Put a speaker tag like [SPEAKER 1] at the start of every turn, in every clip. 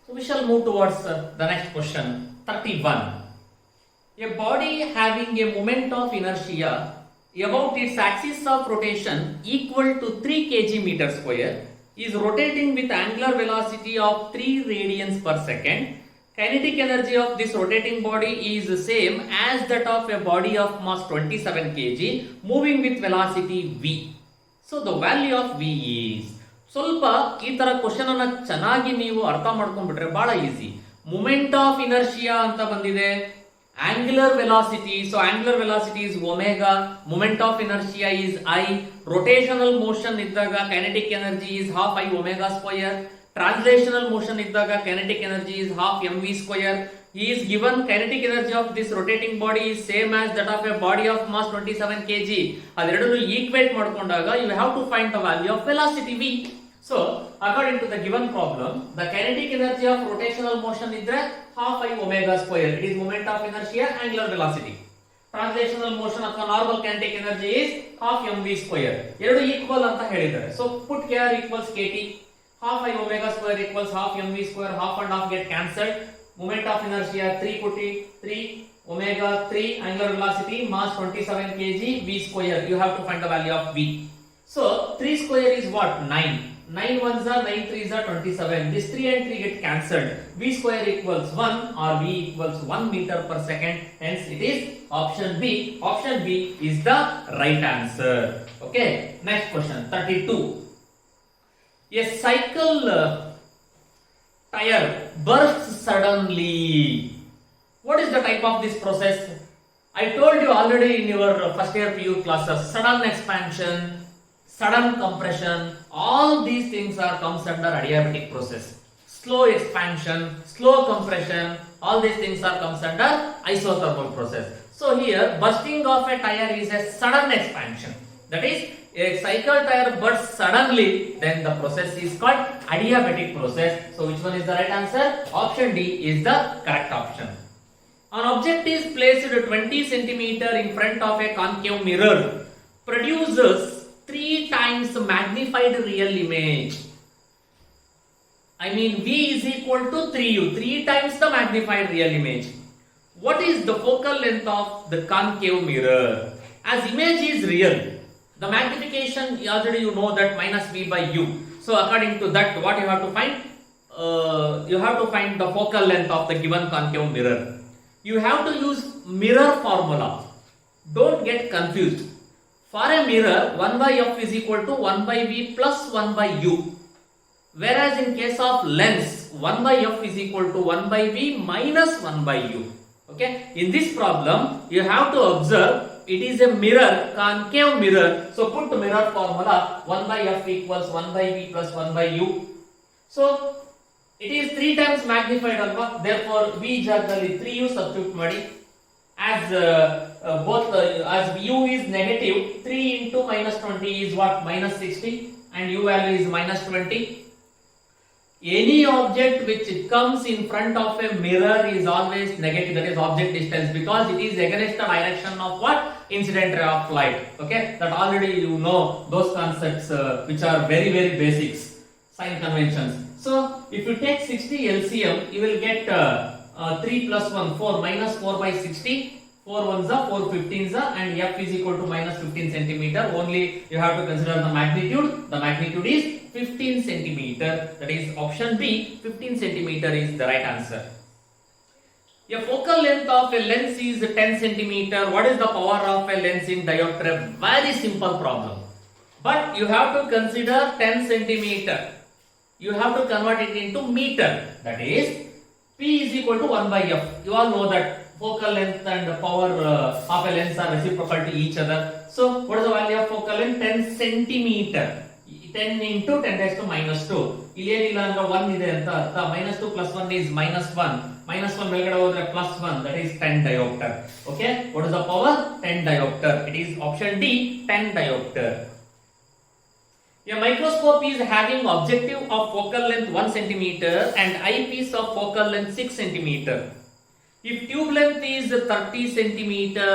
[SPEAKER 1] So we shall move towards the next question, 31. A body having a moment of inertia about its axis of rotation equal to 3 kg meter square is rotating with angular velocity of 3 radians per second. Kinetic energy of this rotating body is the same as that of a body of mass 27 kg moving with velocity v. So the value of v is, ಸ್ವಲ್ಪ ಈ ತರ question ಅನ್ನ ಚೆನ್ನಾಗಿ ನೀವು ಅರ್ಥ ಮಾಡ್ಕೊಂಡ್ಬಿಟ್ರೆ ಬಹಳ easy. Moment of inertia ಅಂತ ಬಂದಿದೆ, angular velocity, so angular velocity is omega, moment of inertia is I, rotational motion ಇದ್ದಾಗ kinetic energy is half I omega square, translational motion ಇದ್ದಾಗ kinetic energy is half M V square. He is given kinetic energy of this rotating body is same as that of a body of mass 27 kg. ಅದೆರಡನ್ನು equate ಮಾಡ್ಕೊಂಡಾಗ you have to find the value of velocity v. So according to the given problem, the kinetic energy of rotational motion ಇದ್ರೆ half I omega square. It is moment of inertia, angular velocity. Translational motion ಅಥವಾ normal kinetic energy is half mv square. ಎರಡು equal ಅಂತ ಹೇಳಿದ್ದಾರೆ. So put here equals kt. Half I omega square equals half mv square. Half and half get cancelled. Moment of inertia 3 put it 3 omega 3 angular velocity mass 27 kg v square. You have to find the value of v. So 3 square is what? 9. 9 ones are 9 3s are 27. This 3 and 3 get cancelled. V square equals 1 or v equals 1 meter per second. Hence it is option B. Option B is the right answer. Okay. Next question 32. A cycle tire bursts suddenly. What is the type of this process? I told you already in your first year PU classes, sudden expansion, sudden compression, all these things are comes under adiabatic process. Slow expansion, slow compression, all these things are comes under isothermal process. So here bursting of a tire is a sudden expansion. That is, a cycle tire bursts suddenly, then the process is called adiabatic process. So which one is the right answer? Option D is the correct option. An object is placed 20 cm in front of a concave mirror, produces 3 times magnified real image. I mean V is equal to 3u, 3 times the magnified real image. What is the focal length of the concave mirror? As image is real, the magnification already you know that minus v by u. So according to that, what you have to find? You have to find the focal length of the given concave mirror. You have to use mirror formula. Don't get confused. For a mirror, 1 by f is equal to 1 by v plus 1 by u. Whereas in case of lens, 1 by f is equal to 1 by v minus 1 by u. Okay. In this problem, you have to observe it is a mirror, concave mirror. So put mirror formula, 1 by f equals 1 by v plus 1 by u. So it is 3 times magnified alpha. Therefore v ಜಾಗದಲ್ಲಿ 3u substitute ಮಾಡಿ. As as u is negative, 3 into minus 20 is what? Minus 60, and u value is minus 20. Any object which comes in front of a mirror is always negative, that is object distance, because it is against the direction of what? Incident ray of light. Okay, that already you know those concepts which are very very basics, sign conventions. So if you take 60 LCM, you will get 3 plus 1 4 minus 4 by 60. 4 ones are 4 15s are, and f is equal to minus 15 centimeter. Only you have to consider the magnitude. The magnitude is 15 centimeter. That is option B. 15 centimeter is the right answer. A focal length of a lens is 10 centimeter. What is the power of a lens in diopter? Very simple problem. But you have to consider 10 centimeter. You have to convert it into meter. That is, P is equal to 1 by f. You all know that focal length and power of a lens are reciprocal to each other. So what is the value of focal length? 10 centimeter. 10 into 10 raised to minus 2. ಇಲ್ಲೇನಿಲ್ಲ ಅಂದ್ರೆ 1 ಇದೆ ಅಂತ ಅರ್ಥ. minus 2 plus 1 is minus 1. minus 1 ಮೇಲ್ಗಡೆ ಹೋದ್ರೆ plus 1. That is 10 diopter. Okay. What is the power? 10 diopter. It is option D, 10 diopter. A microscope is having objective of focal length 1 centimeter and eyepiece of focal length 6 centimeter. If tube length is 30 centimeter,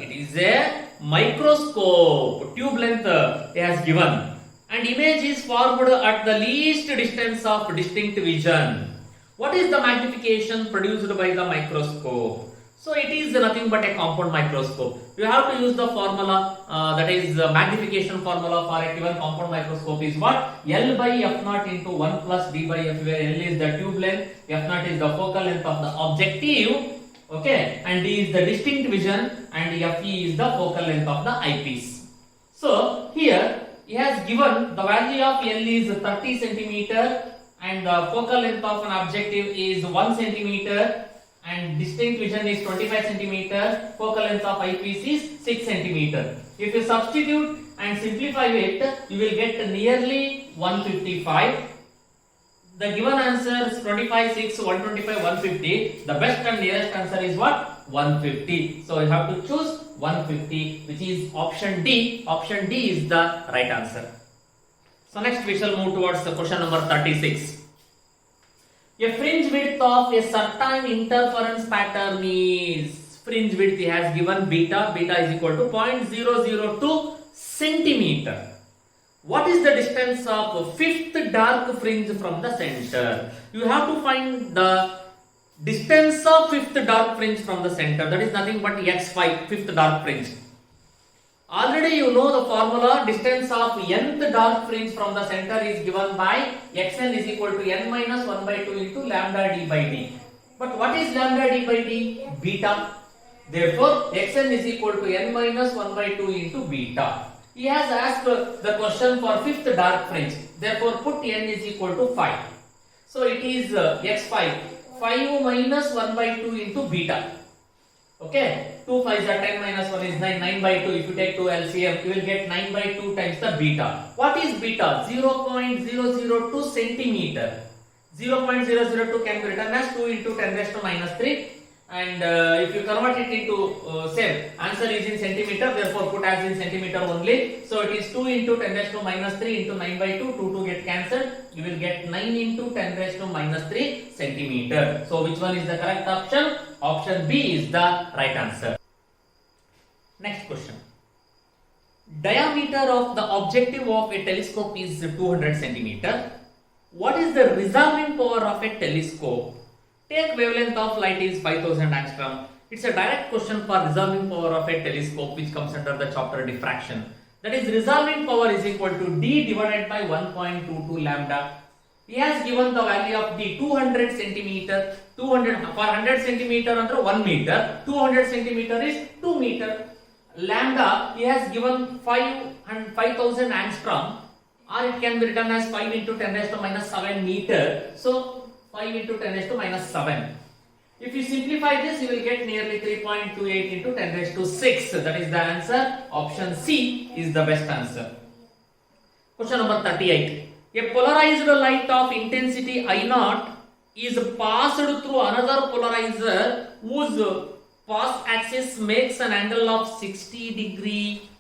[SPEAKER 1] it is a microscope. Tube length has given, and image is formed at the least distance of distinct vision. What is the magnification produced by the microscope? So it is nothing but a compound microscope. You have to use the formula, that is magnification formula for a given compound microscope is what? L by F naught into 1 plus D by F, where L is the tube length, F naught is the focal length of the objective, okay, and D is the distinct vision, and Fe is the focal length of the eyepiece. So here he has given the value of L is 30 centimeter and the focal length of an objective is 1 centimeter and distinct vision is 25 centimeter, focal length of eyepiece is 6 centimeter. If you substitute and simplify it, you will get nearly 155. The given answer is 25, 6, 125, 150. The best and nearest answer is what? 150. So you have to choose 150, which is option D. Option D is the right answer. So next we shall move towards the question number 36. A fringe width of a certain interference pattern is, fringe width he has given beta is equal to 0.002 centimeter. What is the distance of fifth dark fringe from the center? You have to find the distance of fifth dark fringe from the center. That is nothing but x5, fifth dark fringe. Already you know the formula, distance of nth dark fringe from the center is given by xn is equal to n minus 1 by 2 into lambda d by d. But what is lambda d by d? Beta. Therefore, xn is equal to n minus 1 by 2 into beta. He has asked the question for fifth dark fringe. Therefore, put n is equal to 5. So it is x5. 5 minus 1 by 2 into beta. Okay, 2 5s are 10 minus 1 is 9, 9 by 2. If you take 2 LCM, you will get 9 by 2 times the beta. What is beta? 0.002 centimeter. 0.002 can be written as 2 into 10 raised to minus 3. And if you convert it into same, answer is in centimeter, therefore put as in centimeter only. So it is 2 into 10 raised to minus 3 into 9 by 2, 2 get cancelled. You will get 9 into 10 raised to minus 3 centimeter. So which one is the correct option? Option B is the right answer. Next question. Diameter of the objective of a telescope is 200 centimeter. What is the resolving power of a telescope? Take wavelength of light is 5000 angstrom. It's a direct question for resolving power of a telescope, which comes under the chapter diffraction. That is, resolving power is equal to D divided by 1.22 lambda. He has given the value of D 200 centimeter. 200 for 100 centimeter under 1 meter. 200 centimeter is 2 meter. Lambda he has given 5000 angstrom, or it can be written as 5 into 10 raised to minus 7 meter. So 5 into 10 raised to minus 7. If you simplify this, you will get nearly 3.28 into 10 raised to 6. That is the answer. Option C is the best answer. Question number 38. A polarized light of intensity I0 is passed through another polarizer whose pass axis makes an angle of 60 degree.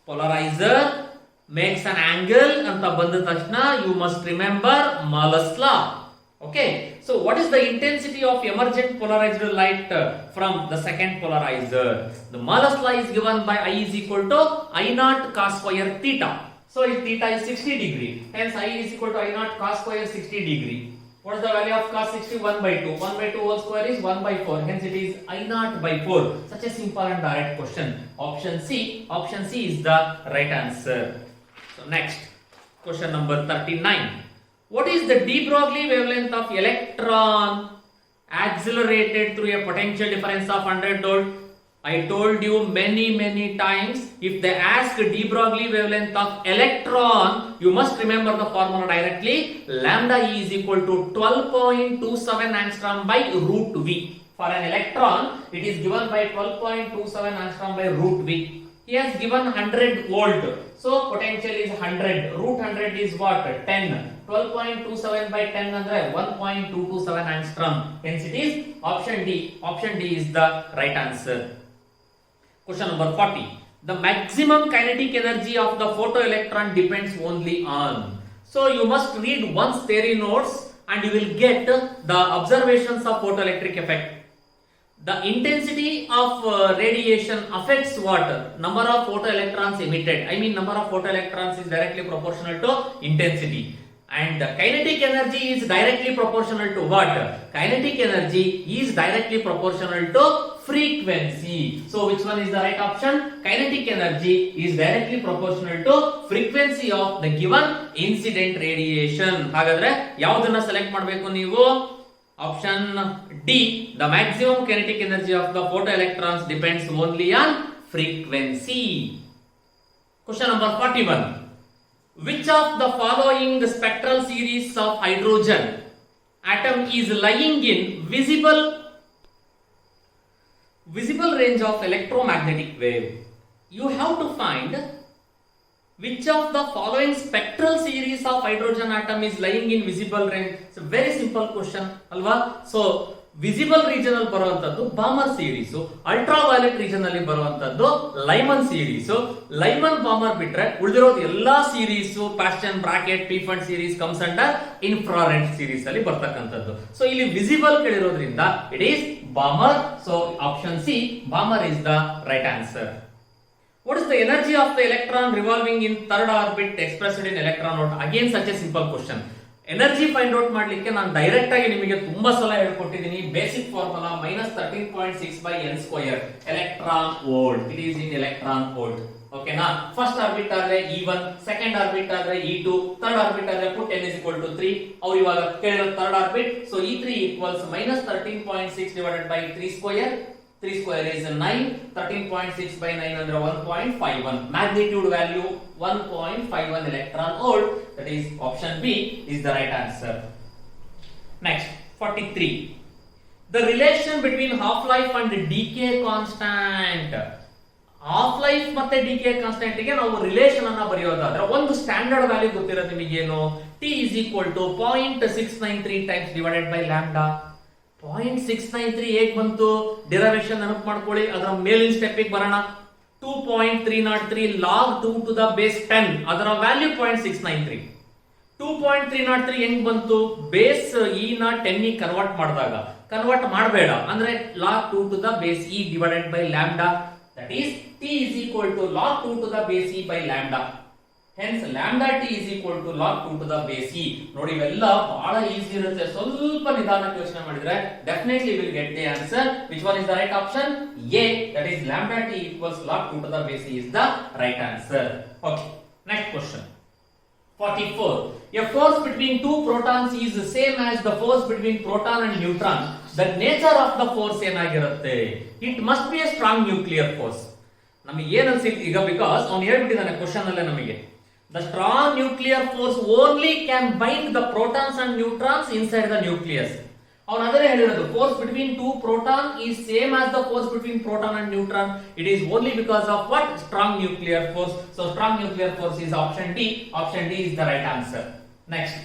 [SPEAKER 1] Polarizer makes an angle anta bandha tashna you must remember Malus law. Okay, so what is the intensity of emergent polarized light from the second polarizer? The Malus law is given by I is equal to I0 cos square theta. So if theta is 60 degree, hence I is equal to I0 cos square 60 degree. What is the value of cos 60? 1 by 2. 1 by 2 whole square is 1 by 4. Hence it is I0 by 4. Such a simple and direct question. Option C is the right answer. So next, question number 39. What is the de Broglie wavelength of electron accelerated through a potential difference of 100 volt? I told you many times, if they ask de Broglie wavelength of electron, you must remember the formula directly. Lambda E is equal to 12.27 angstrom by root V. For an electron, it is given by 12.27 angstrom by root V. He has given 100 volt. So potential is 100. Root 100 is what? 10. 12.27 by 10 andre 1.227 angstrom. Hence it is option D. Option D is the right answer. Question number 40. The maximum kinetic energy of the photoelectron depends only on. So you must read once theory notes and you will get the observations of photoelectric effect. The intensity of radiation affects what? Number of photoelectrons emitted. I mean number of photoelectrons is directly proportional to intensity. And the kinetic energy is directly proportional to what? Kinetic energy is directly proportional to frequency. So which one is the right option? Kinetic energy is directly proportional to frequency of the given incident radiation. ಹಾಗಾದ್ರೆ ಯಾವುದನ್ನ select ಮಾಡಬೇಕು ನೀವು? Option D, the maximum kinetic energy of the photoelectrons depends only on frequency. Question number 41. Which of the following spectral series of hydrogen atom is lying in visible range of electromagnetic wave? You have to find which of the following spectral series of hydrogen atom is lying in visible range. It's a very simple question, alva? So visible region ಅಲ್ಲಿ ಬರುವಂತದ್ದು Balmer series, ultraviolet region ಅಲ್ಲಿ ಬರುವಂತದ್ದು Lyman series. Lyman Balmer ಬಿಟ್ರೆ ಉಳಿದಿರೋದು ಎಲ್ಲಾ series Paschen Brackett Pfund series comes under infrared series ಅಲ್ಲಿ ಬರ್ತಕ್ಕಂಥದ್ದು. So ಇಲ್ಲಿ ವಿಸಿಬಲ್ ಕೇಳಿರೋದ್ರಿಂದ it is Balmer. So option C, Balmer is the right answer. What is the energy of the electron revolving in third orbit expressed in electron volt? Again such a simple question. Energy find out ಮಾಡ್ಲಿಕ್ಕೆ ನಾನು direct ಆಗಿ ನಿಮಗೆ ತುಂಬಾ ಸಲ ಹೇಳ್ಕೊಟ್ಟಿದ್ದೀನಿ. Basic formula -13.6 by n square electron volt. It is in electron volt. ಓಕೆನಾ? First orbit ಆದ್ರೆ E1, second orbit ಆದ್ರೆ E2, ಥರ್ಡ್ ಆರ್ಬಿಟ್ ಆದ್ರೆ put n = 3. ಅವ್ರು ಇವಾಗ ಕೇಳಿರೋ third orbit. So E3 = -13.6 divided by 3 square. 3 square is 9. 13.6 by 9 ಅಂದ್ರೆ 1.51. Magnitude value 1.51 electron volt. That is option B is the right answer. Next, 43. The relation between half life and decay constant. Half life ಮತ್ತೆ DK constant ಗೆ ನಾವು relation ಅನ್ನ ಬರೆಯೋದಾದ್ರೆ ಒಂದು standard value ಗೊತ್ತಿರೋದು ನಿಮಗೇನು? T = 0.693 times divided by lambda. 0.693 ಹೇಗೆ ಬಂತು? Derivation ನೆನಪು ಮಾಡ್ಕೊಳ್ಳಿ. ಅದರ ಮೇಲಿನ ಸ್ಟೆಪ್ ಗೆ ಬರೋಣ. 2.303 log 2 to the base 10, ಅದರ ವ್ಯಾಲ್ಯೂ 0.693. 2.303 ಹೆಂಗ್ ಬಂತು? ಬೇಸ್ e ನ 10 ಗೆ ಕನ್ವರ್ಟ್ ಮಾಡಿದಾಗ, ಕನ್ವರ್ಟ್ ಮಾಡಬೇಡ ಅಂದ್ರೆ log 2 to the base e divided by lambda. That is T = log 2 to the base e by lambda. Hence lambda T = log 2 to the base e. ನೋಡಿ ಇವೆಲ್ಲ ಬಹಳ ಈಜಿ ಇರುತ್ತೆ. ಸ್ವಲ್ಪ ನಿಧಾನಕ್ಕೆ ಯೋಚನೆ ಮಾಡಿದ್ರೆ definitely will get the answer. Which one is the right option? A, that is lambda T = log 2 to the base e is the right answer. Okay, next question. 44. A force between two protons is the same as the force between proton and neutron. The nature of the force ಏನಾಗಿರುತ್ತೆ? It must be a strong nuclear force. ನಮಗೆ ಏನು ಅನ್ಸಿತ್ತು ಈಗ, because ಅವನು ಹೇಳ್ಬಿಟ್ಟಿದ್ದಾನೆ question ಅಲ್ಲೇ ನಮಗೆ. The strong nuclear force only can bind the protons and neutrons inside the nucleus. ಅವನು ಅದನ್ನೇ ಹೇಳಿರೋದು, force between two proton is same as the force between proton and neutron. It is only because of what? Strong nuclear force. So strong nuclear force is option D. Option D is the right answer. Next,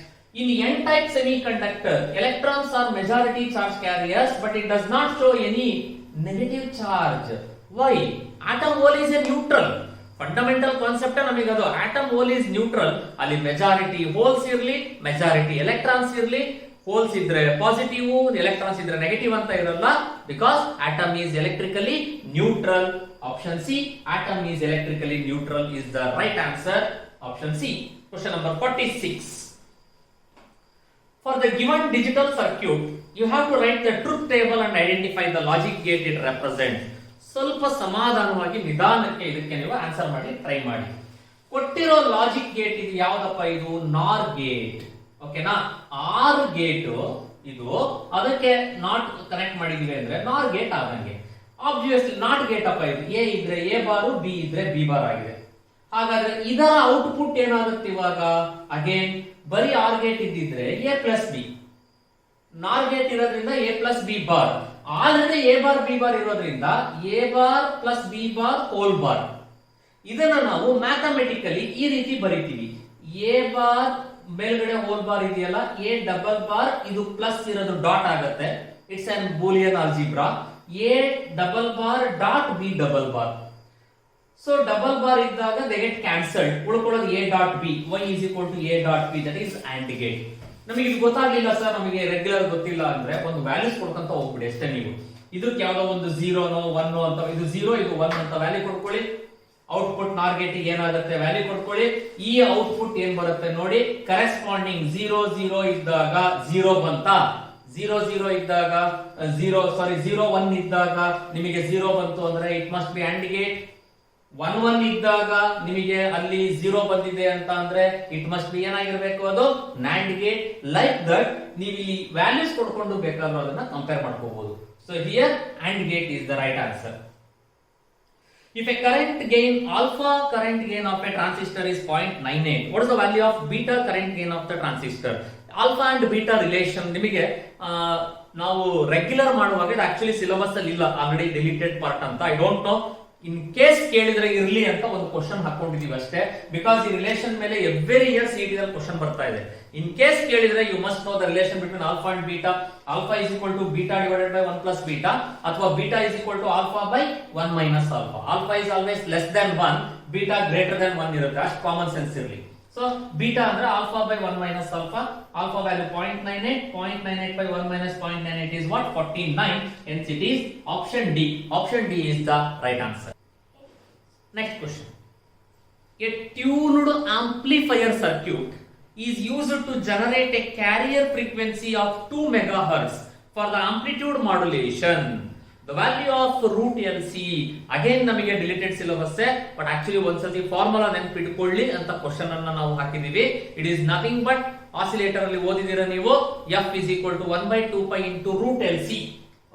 [SPEAKER 1] in n-type semiconductor, electrons are majority charge carriers, but it does not show any negative charge. Why? Atom hole is a neutral. Fundamental concept ನಮಗೆ ಅದು. Atom hole is neutral. ಅಲ್ಲಿ majority holes ಇರಲಿ, majority electrons ಇರಲಿ. Holes ಇದ್ರೆ positive, electrons ಇದ್ರೆ negative ಅಂತ ಇರಲ್ಲ. Because atom is electrically neutral. Option C, atom is electrically neutral is the right answer. Option C. Question number 46. For the given digital circuit, you have to write the truth table and identify the logic gate it represents. ಸ್ವಲ್ಪ ಸಮಾಧಾನವಾಗಿ ನಿಧಾನಕ್ಕೆ ಇದಕ್ಕೆ ನೀವು answer ಮಾಡಿ try ಮಾಡಿ. ಕೊಟ್ಟಿರೋ logic gate ಇದು ಯಾವ್ದಪ್ಪ? ಇದು ನಾರ್ ಗೇಟ್. ಓಕೆನಾ? ಆರ್ ಗೇಟ್ ಇದು, ಅದಕ್ಕೆ ನಾಟ್ ಕನೆಕ್ಟ್ ಮಾಡಿದೀವಿ ಅಂದ್ರೆ ನಾರ್ ಗೇಟ್ ಆದಂಗೆ. ಆಬ್ವಿಯಸ್ಲಿ ನಾಟ್ ಗೇಟ್ ಅಪ್ಪ ಇದು. ಎ ಇದ್ರೆ ಎ ಬಾರು, ಬಿ ಇದ್ರೆ ಬಿ ಬಾರ್ ಆಗಿದೆ. ಹಾಗಾದ್ರೆ ಇದರ ಔಟ್ಪುಟ್ ಏನಾಗುತ್ತೆ ಇವಾಗ? ಅಗೇನ್ ಬರೀ ಆರ್ ಗೇಟ್ ಇದ್ದಿದ್ರೆ A plus B. NOR gate ಇರೋದ್ರಿಂದ A plus B bar. Already A bar B bar ಇರೋದ್ರಿಂದ A bar plus B bar whole bar. ಇದನ್ನ ನಾವು ಮ್ಯಾಥಮೆಟಿಕಲಿ ಈ ರೀತಿ ಬರೀತೀವಿ. ಎ ಬಾರ್ ಮೇಲ್ಗಡೆ ಹೋಲ್ ಬಾರ್ ಇದೆಯಲ್ಲ, ಎ ಡಬಲ್ ಬಾರ್ ಇದು ಪ್ಲಸ್ ಇರೋದು ಡಾಟ್ ಆಗುತ್ತೆ. It's an Boolean algebra. A double bar dot B double bar. So double bar ಇದ್ದಾಗ ದೇ ಗೆಟ್ ಕ್ಯಾನ್ಸಲ್ಡ್. ಉಳ್ಕೊಳ್ಳೋದು A dot B. y = a dot b. That is AND gate. ನಮಗೆ ಇದು ಗೊತ್ತಾಗ್ಲಿಲ್ಲ sir, ನಮಗೆ regular ಗೊತ್ತಿಲ್ಲ ಅಂದ್ರೆ ಒಂದು ವ್ಯಾಲ್ಯೂಸ್ ಕೊಡ್ಕೊಂತ ಹೋಗ್ಬಿಡಿ ಅಷ್ಟೇ. ನೀವು ಇದಕ್ಕೆ ಯಾವ್ದೋ ಒಂದು 0 1 ಅಂತ, ಇದು 0 ಇದು 1 ಅಂತ ವ್ಯಾಲ್ಯೂ ಕೊಡ್ಕೊಳ್ಳಿ. ಔಟ್ಪುಟ್ ನಾರ್ ಗೇಟ್ ಏನಾಗುತ್ತೆ ವ್ಯಾಲ್ಯೂ ಕೊಟ್ಕೊಳ್ಳಿ. ಈ ಔಟ್ಪುಟ್ ಏನ್ ಬರುತ್ತೆ ನೋಡಿ, ಕರೆಸ್ಪಾಂಡಿಂಗ್ 0 ಇದ್ದಾಗ 0 ಬಂತ, 0 ಇದ್ದಾಗ 1 ಇದ್ದಾಗ ನಿಮಗೆ 0 ಬಂತು ಅಂದ್ರೆ it must be AND gate. 1 ಇದ್ದಾಗ ನಿಮಗೆ ಅಲ್ಲಿ 0 ಬಂದಿದೆ ಅಂತ ಅಂದ್ರೆ ಇಟ್ ಮಸ್ಟ್ ಬಿ ಏನಾಗಿರ್ಬೇಕು, ಅದು NAND ಗೇಟ್. ಲೈಕ್ ದಟ್ ನೀವು ಇಲ್ಲಿ ವ್ಯಾಲ್ಯೂಸ್ ಕೊಡ್ಕೊಂಡು ಬೇಕಾದ್ರೂ ಅದನ್ನ ಕಂಪೇರ್ ಮಾಡ್ಕೋಬಹುದು. So here AND gate is the right answer. If a current gain of a transistor is 0.98, what is the value of beta current gain of the transistor? Alpha and beta relation ನಿಮಗೆ ನಾವು regular ಮಾಡುವಾಗ ಇದು actually syllabus ಅಲ್ಲಿ ಇಲ್ಲ, already deleted part ಅಂತ. I don't know, in case ಕೇಳಿದ್ರೆ ಇರ್ಲಿ ಅಂತ ಒಂದು ಕ್ವಶನ್ ಹಾಕೊಂಡಿದೀವಿ ಅಷ್ಟೇ. ಬಿಕಾಸ್ ಈ ರಿಲೇಷನ್ ಮೇಲೆ ಎವ್ರಿ ಇಯರ್ ಸಿಟಿ ದಲ್ಲಿ ಕ್ವಶನ್ ಬರ್ತಾ ಇದೆ. ಇನ್ ಕೇಸ್ ಕೇಳಿದ್ರೆ you must know the relation between alpha and beta. Alpha is equal to beta divided by 1 plus beta, ಅಥವಾ beta is equal to alpha by 1 minus alpha. Alpha is always less than 1, beta greater than 1 ಇರುತ್ತೆ, ಅಷ್ಟು common sense ಇರಲಿ. So beta ಅಂದ್ರೆ alpha by 1 minus alpha. Alpha value 0.98 by 1 minus 0.98 is what? 49. Hence it is option D. Option D is the right answer. Next question. A tuned amplifier circuit is used to generate a carrier frequency of 2 megahertz for the amplitude modulation. The value of root LC. Again ನಮಗೆ deleted syllabus, but actually ಒಂದ್ಸತಿ formula ನೆನಪಿಟ್ಕೊಳ್ಳಿ ಅಂತ question ಅನ್ನ ನಾವು ಹಾಕಿದೀವಿ. It is nothing but oscillator ಅಲ್ಲಿ ಓದಿದಿರ ನೀವು, F is equal to 1 by 2 pi into root LC.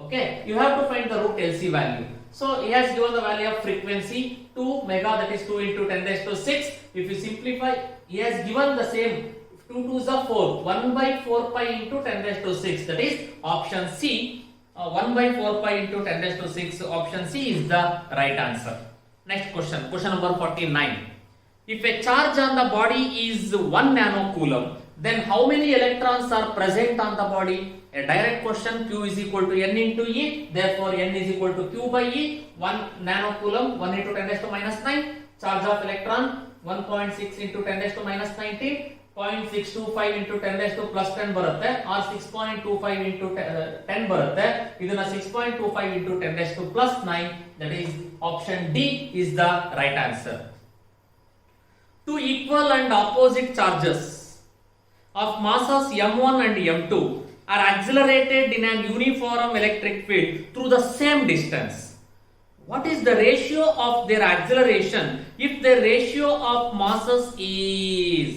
[SPEAKER 1] Okay, you have to find the root LC value. So he has given the value of frequency 2 mega, that is 2 into 10 raised to 6. If you simplify, he has given the same 2 2s are 4, 1 by 4 pi into 10 raised to 6, that is option C. 1 by 4 pi into 10 raised to 6, option C is the right answer. Next question, question number 49. If a charge on the body is 1 nanocoulomb, then how many electrons are present on the body? A direct question. Q is equal to N into E, therefore N is equal to Q by E. 1 nanocoulomb, 1 into 10 raised to minus 9. Charge of electron 1.6 into 10 raised to minus 19. 0.625 into 10 raised to plus 10 ಬರುತ್ತೆ, or 6.25 into 10 ಬರುತ್ತೆ. ಇದನ್ನ 6.25 into 10 raised to plus 9, that is option D is the right answer. Two equal and opposite charges of masses m1 and m2 are accelerated in an uniform electric field through the same distance. What is the ratio of their acceleration if the ratio of masses is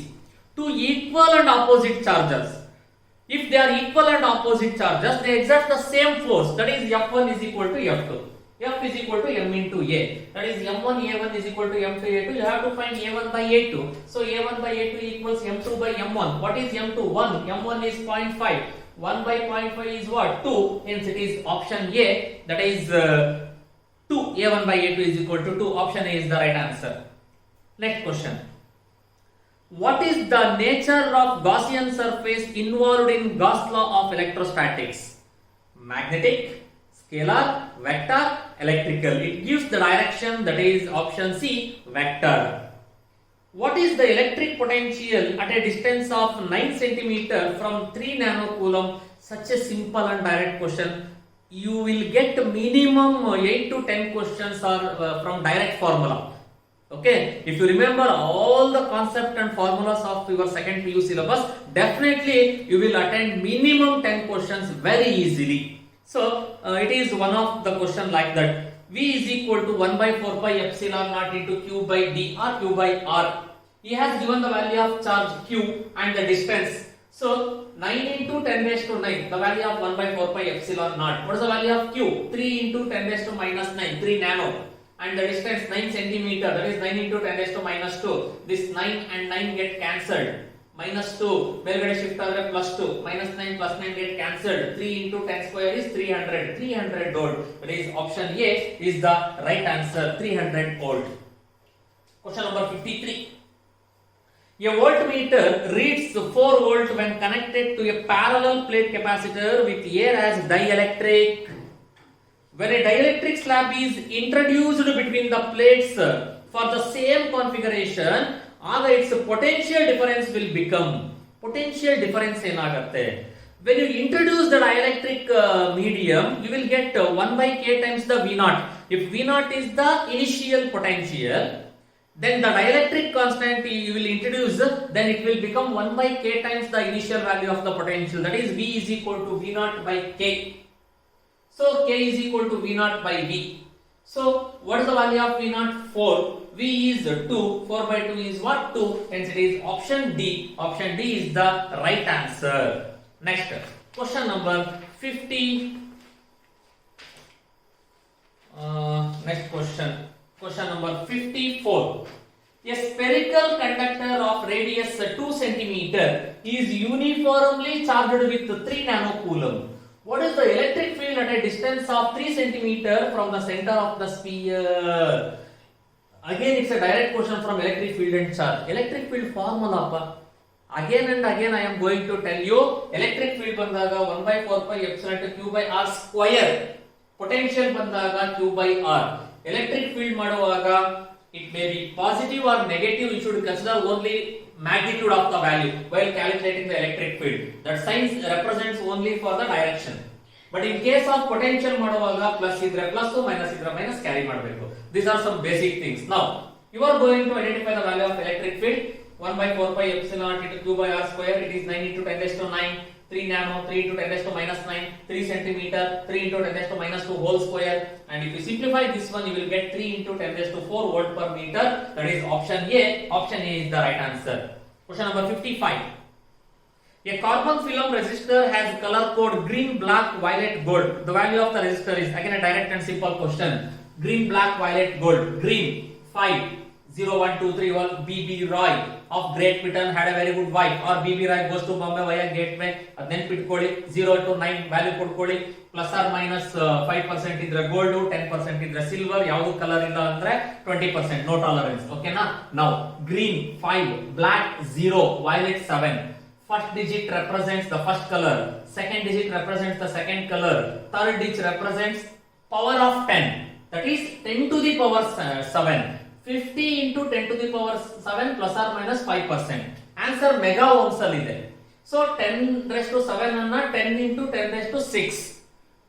[SPEAKER 1] two equal and opposite charges? If they are equal and opposite charges, they exert the same force, that is F1 is equal to F2. F is equal to M into A, that is M1 A1 is equal to M2 A2. You have to find A1 by A2. So A1 by A2 equals M2 by M1. What is M2? 1. M1 is 0.5. 1 by 0.5 is what? 2. Hence it is option A, that is 2. A1 by A2 is equal to 2. Option A is the right answer. Next question. What is the nature of Gaussian surface involved in Gauss law of electrostatics? Magnetic, scalar, vector, electrical. It gives the direction, that is option C, vector. What is the electric potential at a distance of 9 cm from 3 nanocoulomb? Such a simple and direct question. You will get minimum 8 to 10 questions are from direct formula. Okay, if you remember all the concept and formulas of your second PU syllabus, definitely you will attend minimum 10 questions very easily. So it is one of the question like that. V is equal to 1 by 4 pi epsilon naught into Q by D or Q by R. He has given the value of charge Q and the distance. So 9 into 10 raised to 9, the value of 1 by 4 pi epsilon naught. What is the value of Q? 3 into 10 raised to minus 9, 3 nano. And the distance 9 centimeter, that is 9 into 10 raised to minus 2. This 9 and 9 get cancelled. Minus 2, ಮೇಲ್ಗಡೆ shift ಆದರೆ plus 2, minus 9 plus 9 get cancelled. 3 into 10 square is 300. 300 volt. That is option A is the right answer. 300 volt. Question number 53. A voltmeter reads 4 volt when connected to a parallel plate capacitor with air as dielectric. When a dielectric slab is introduced between the plates for the same configuration, its potential difference will become. Potential difference ಏನಾಗುತ್ತೆ? When you introduce the dielectric medium, you will get 1 by k times the V0. If V0 is the initial potential Then the dielectric constant you will introduce, then it will become 1 by k times the initial value of the potential, that is V is equal to V naught by k. So k is equal to V naught by V. So what is the value of V naught? 4. V is 2. 4 by 2 is what? 2. Hence it is option D. Option D is the right answer. Next, question number 50. Next question. Question number 54. A spherical conductor of radius 2 cm is uniformly charged with 3 nanocoulomb. What is the electric field at a distance of 3 cm from the center of the sphere? Again, it's a direct question from electric field and charge. Electric field formula. Again and again I am going to tell you, electric field bandaga 1 by 4 pi epsilon q by r square. Potential bandaga q by r. Electric field maduvaga it may be positive or negative. You should consider only magnitude of the value while calculating the electric field. That sign represents only for the direction. But in case of potential maduvaga plus idre plus minus idre minus carry ಮಾಡಬೇಕು. These are some basic things. Now you are going to identify the value of electric field. 1 by 4 pi epsilon into q by r square. It is 9 into 10 raised to 9. 3 nano, 3 into 10 raised to minus 9, 3 centimeter, 3 into 10 raised to minus 2 whole square. And if you simplify this one, you will get 3 into 10 raised to 4 volt per meter. That is option A. Option A is the right answer. Question number 55. A carbon film resistor has color code green, black, violet, gold. The value of the resistor is, again a direct and simple question. Green, black, violet, gold. Green 5 0 1 2 3 1 B.B. Roy of Great Britain had a very good wife, or B.B. Roy goes to Bombay via gateway. Then pidkoli 0 to 9 value kodkoli, plus or minus 5% idre gold, 10% idre silver. Yavadu color illa andre 20%, no tolerance. Okay na? Now green 5, black 0, violet 7. First digit represents the first color, second digit represents the second color, third digit represents power of 10, that is 10 to the power 7. 50 into 10 to the power 7 plus or minus 5%. Answer mega ohms ಅಲ್ಲಿ ಇದೆ. So 10 raised to 7 ಅನ್ನ 10 into 10 raised to 6.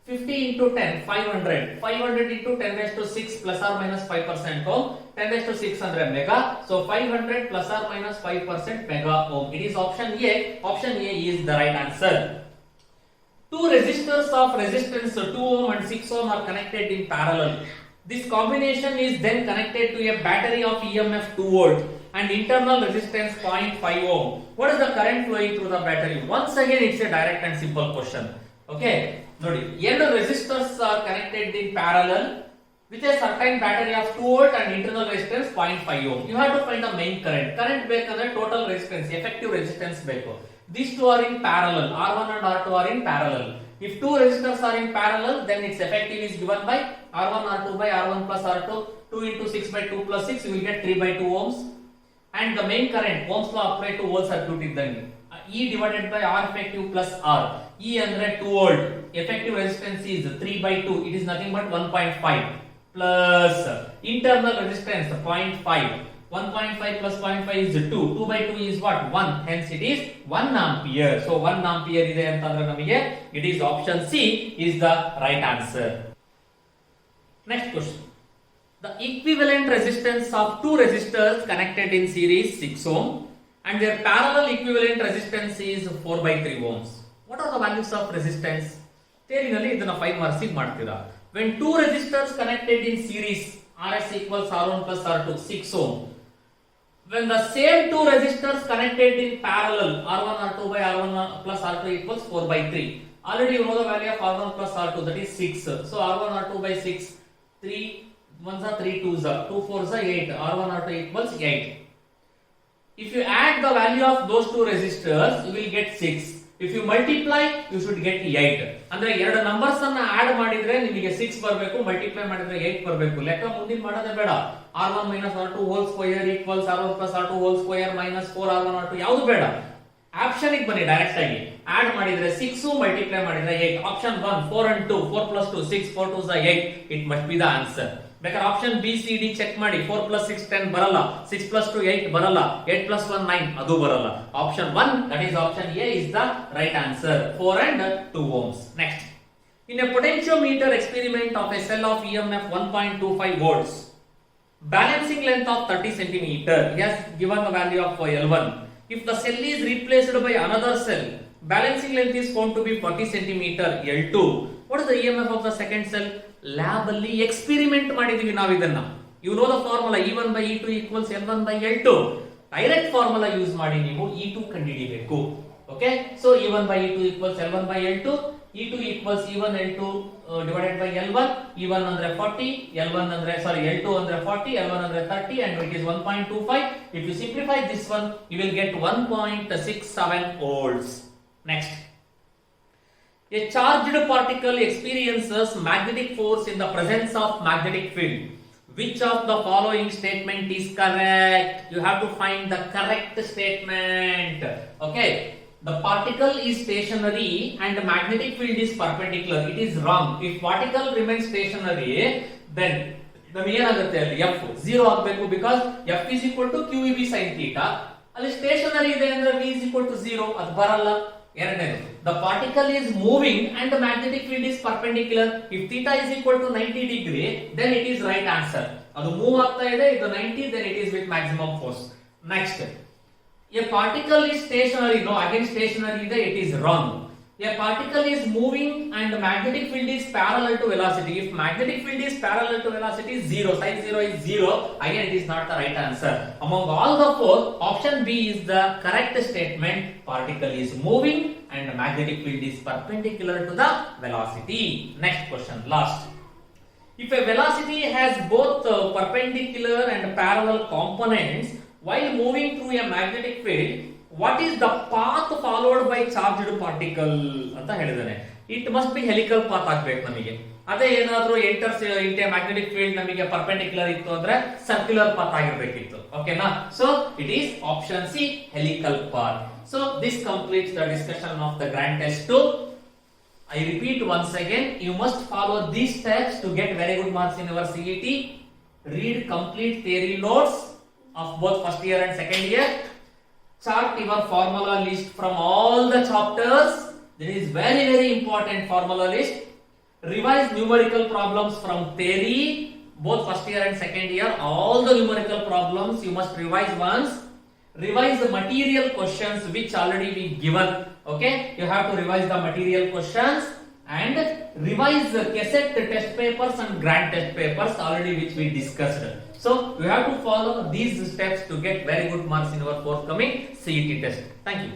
[SPEAKER 1] 50 into 10 500. 500 into 10 raised to 6 plus or minus 5% ohm. 10 raised to 600 mega. So 500 plus or minus 5% mega ohm. It is option A. Option A is the right answer. Two resistors of resistance 2 ohm and 6 ohm are connected in parallel. This combination is then connected to a battery of EMF 2 volt and internal resistance 0.5 ohm. What is the current flowing through the battery? Once again, it's a direct and simple question. Okay, nodi, ಎರಡು resistors are connected in parallel with a certain battery of 2 volt and internal resistance 0.5 ohm. You have to find the main current. Current ಬೇಕಂದ್ರೆ total resistance, effective resistance ಬೇಕು. These two are in parallel. R1 and R2 are in parallel. If two resistors are in parallel, then its effective is given by R1 R2 by R1 plus R2. 2 into 6 by 2 plus 6, you will get 3 by 2 ohms. And the main current, Ohm's law apply to whole circuit iddange. E divided by R effective plus R. E andre 2 volt. Effective resistance is 3 by 2. It is nothing but 1.5 plus internal resistance 0.5. 1.5 plus 0.5 is 2. 2 by 2 is what? 1. Hence it is 1 ampere. So 1 ampere ide antandre namige it is option C is the right answer. Next question. The equivalent resistance of two resistors connected in series 6 ohm and their parallel equivalent resistance is 4 by 3 ohms. What are the values of resistance? Theory nalli idana 5 marks ig ಮಾಡ್ತೀರಾ. When two resistors connected in series, Rs equals R1 plus R2, 6 ohm. When the same two resistors connected in parallel, R1 R2 by R1 plus R2 equals 4 by 3. Already you know the value of R1 plus R2, that is 6. So R1 R2 by 6, 3 1s are 3 2s are 2 4s are 8. R1 R2 equals 8. If you add the value of those two resistors, you will get 6. If you multiply, you should get 8. ಅಂದ್ರೆ ಎರಡು numbers ಅನ್ನ add ಮಾಡಿದ್ರೆ ನಿಮಗೆ 6 ಬರಬೇಕು, multiply ಮಾಡಿದ್ರೆ 8 ಬರಬೇಕು. ಲೆಕ್ಕ ಮುಂದಿನ ಮಾಡೋದೇ ಬೇಡ. R1 minus R2 whole square equals R1 plus R2 whole square minus 4 R1 R2 ಯಾವುದು ಬೇಡ. ಆಪ್ಷನ್ ಗೆ ಬನ್ನಿ ಡೈರೆಕ್ಟ್ ಆಗಿ. ಆಡ್ ಮಾಡಿದ್ರೆ 6 ಮಲ್ಟಿಪ್ಲೈ ಮಾಡಿದ್ರೆ 8. Option 1 4 and 2 4 plus 2 6 4 2s are 8. It must be the answer. ಬೇಕಾದ್ರೆ option B C D check ಮಾಡಿ. 4 plus 6 10 ಬರಲ್ಲ, 6 plus 2 8 ಬರಲ್ಲ, 8 plus 1 9 ಅದು ಬರಲ್ಲ. Option 1 that is option A is the right answer. 4 and 2 ohms. Next, in a potentiometer experiment of a cell of EMF 1.25 volts, Balancing length of 30 centimeter. He has given a value of L1. If the cell is replaced by another cell, balancing length is found to be 40 centimeter L2. What is the EMF of the second cell? Lab alli experiment ಮಾಡಿದೀವಿ ನಾವು ಇದನ್ನ. You know the formula E1 by E2 equals L1 by L2. Direct formula use ಮಾಡಿ ನೀವು E2 ಕಂಡುಹಿಡಿಯಬೇಕು. Okay? So E1 by E2 equals L1 by L2. E2 equals E1 L2 divided by L1. E1 andre 40, L1 andre L2 andre 40, L1 andre 30, and it is 1.25. If you simplify this one, you will get 1.67 volts. Next. A charged particle experiences magnetic force in the presence of magnetic field. Which of the following statement is correct? You have to find the correct statement. Okay. The particle is stationary and the magnetic field is perpendicular. It is wrong. If particle remains stationary, then ನಮಗೆ ಏನಾಗುತ್ತೆ ಅಲ್ಲಿ F 0 ಆಗಬೇಕು because F is equal to QEB sin theta. ಅಲ್ಲಿ stationery ಇದೆ ಅಂದ್ರೆ V is equal to 0 ಅದು ಬರಲ್ಲ. ಎರಡನೇದು, the particle is moving and the magnetic field is perpendicular. If theta is equal to 90 degree, then it is right answer. ಅದು move ಆಗ್ತಾ ಇದೆ, ಇದು 90, then it is with maximum force. Next, a particle is stationary. No, again stationary ಇದೆ, it is wrong. A particle is moving and the magnetic field is parallel to velocity. If magnetic field is parallel to velocity, 0, sin 0 is 0. Again, it is not the right answer. Among all the four, option B is the correct statement. Particle is moving and the magnetic field is perpendicular to the velocity. Next question, last. If a velocity has both perpendicular and parallel components while moving through a magnetic field, what is the path followed by charged particle ಅಂತ ಹೇಳಿದಾನೆ. It must be helical path ಆಗಬೇಕು ನಮಗೆ. ಅದೇ ಏನಾದರೂ enters into a magnetic field ನಮಗೆ perpendicular ಇತ್ತು ಅಂದ್ರೆ circular path ಆಗಿರಬೇಕಿತ್ತು. ಓಕೆನಾ? So it is option C, helical path. So this completes the discussion of the grand test 2. I repeat once again, you must follow these steps to get very good marks in your CET. Read complete theory notes of both first year and second year. Chart your formula list from all the chapters. That is very important formula list. Revise numerical problems from theory, both first year and second year. All the numerical problems you must revise once. Revise the material questions which already we given. Okay, you have to revise the material questions and revise the cassette test papers and grand test papers already which we discussed. So you have to follow these steps to get very good marks in your forthcoming CET test. Thank you.